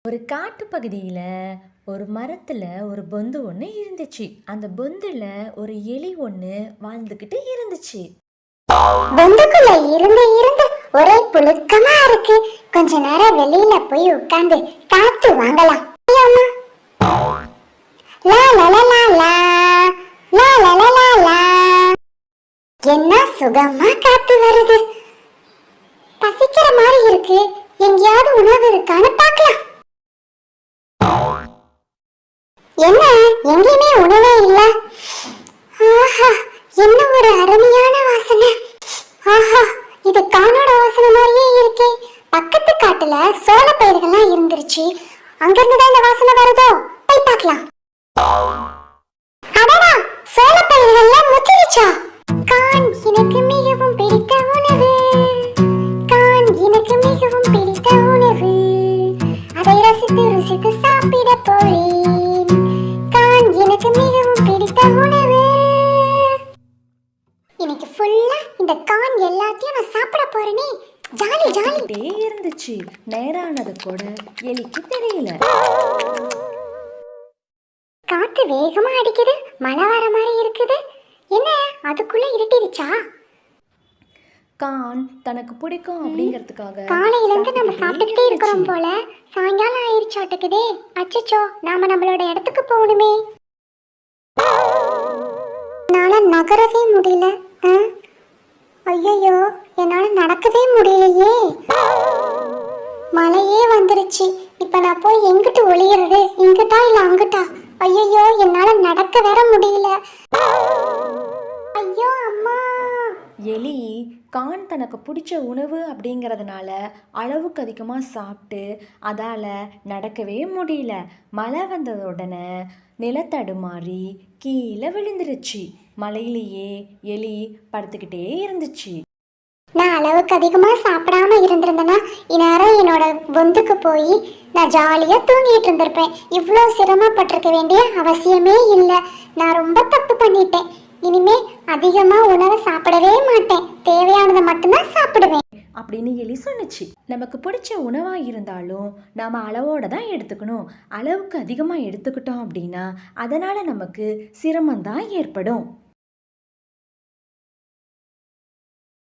ஒரு காட்டு பகுதியில ஒரு மரத்துல ஒரு பொந்து ஒன்று இருந்துச்சு. அந்த பொந்துல ஒரு எலி ஒன்று வாழ்ந்துக்கிட்டு இருந்துச்சு. பொந்துக்குள்ள இருந்து இருந்து ஒரே புழுக்கமா இருக்கு. கொஞ்ச நேரம் வெளியில போய் உட்கார்ந்து காத்து வாங்கலாம். லா லா லா லா லா. லா லா லா லா லா. என்ன சுகமா காத்து வருது. பசிக்கிற மாதிரி இருக்கு. எங்கேயாவது உணவு இருக்கான்னு பார்க்கலாம். என்ன எங்கேயுமே உணவே இல்ல. ஆஹா, என்ன ஒரு அருமையான வாசனை. ஆஹா, இது கானோட வாசனை மாதிரியே இருக்கே. பக்கத்து காட்டுல சோள பயிர்கள்லாம் இருந்துருச்சு. அங்கிருந்து தான் இந்த வாசனை வருதோ, போய் பார்க்கலாம். அடடா, சோள பயிர்கள்லாம் முத்திருச்சா? கான் எனக்கு மிகவும் பிடித்த உணவு. கான் எனக்கு மிகவும் பிடித்த உணவு. அதை ரசித்து ருசித்து சாப்பிட போறேன். கான் எனக்கு மிகவும் பிடித்த உணவு. இன்னைக்கு ஃபுல்லா இந்த கான் எல்லாத்தையும் நான் சாப்பிட போறேனே. ஜாலி ஜாலி இருந்துச்சு. நேரானது கூட எலிக்கு தெரியல. காத்து வேகமா அடிக்குது. மழை வர மாதிரி இருக்குது. என்ன அதுக்குள்ள இருட்டிருச்சா? கான் தனக்கு பிடிக்கும் அப்படிங்கிறதுக்காக காலையில இருந்து நம்ம சாப்பிட்டுக்கிட்டே இருக்கிறோம் போல. சாயங்காலம் ஆயிருச்சாட்டுக்குதே. அச்சச்சோ, நாம நம்மளோட இடத்துக்கு போகணுமே. என்னால நகரவே முடியல. ஐயோ, என்னால நடக்கவே முடியலையே. மழையே வந்துருச்சு. இப்ப நான் போய் எங்கிட்டு ஒளியறது? இங்கிட்டா இல்ல அங்கிட்டா? ஐயோ, என்னால நடக்க வேற முடியல. ஐயோ அம்மா. எலி கான் தனக்கு பிடிச்ச உணவு அப்படிங்கிறதுனால அளவுக்கு அதிகமாக சாப்பிட்டு அதால் நடக்கவே முடியல. மழை வந்தது உடனே நிலத்தடுமாறி கீழே விழுந்துருச்சு. மழையிலேயே எலி படுத்துக்கிட்டே இருந்துச்சு. நான் அளவுக்கு அதிகமாக சாப்பிடாம இருந்திருந்தேன்னா இந்நேரம் என்னோட பொந்துக்கு போய் நான் ஜாலியாக தூங்கிட்டு இருந்திருப்பேன். இவ்வளோ சிரமப்பட்டிருக்க வேண்டிய அவசியமே இல்லை. நான் ரொம்ப தப்பு பண்ணிட்டேன். இனிமே அதிகமாக உணவை சாப்பிடவே மாட்டேன். தேவையானதை மட்டும்தான் சாப்பிடுவேன் அப்படின்னு எலி சொன்னுச்சு. நமக்கு பிடிச்ச உணவாக இருந்தாலும் நாம் அளவோடு தான் எடுத்துக்கணும். அளவுக்கு அதிகமாக எடுத்துக்கிட்டோம் அப்படின்னா அதனால் நமக்கு சிரமம்தான் ஏற்படும்.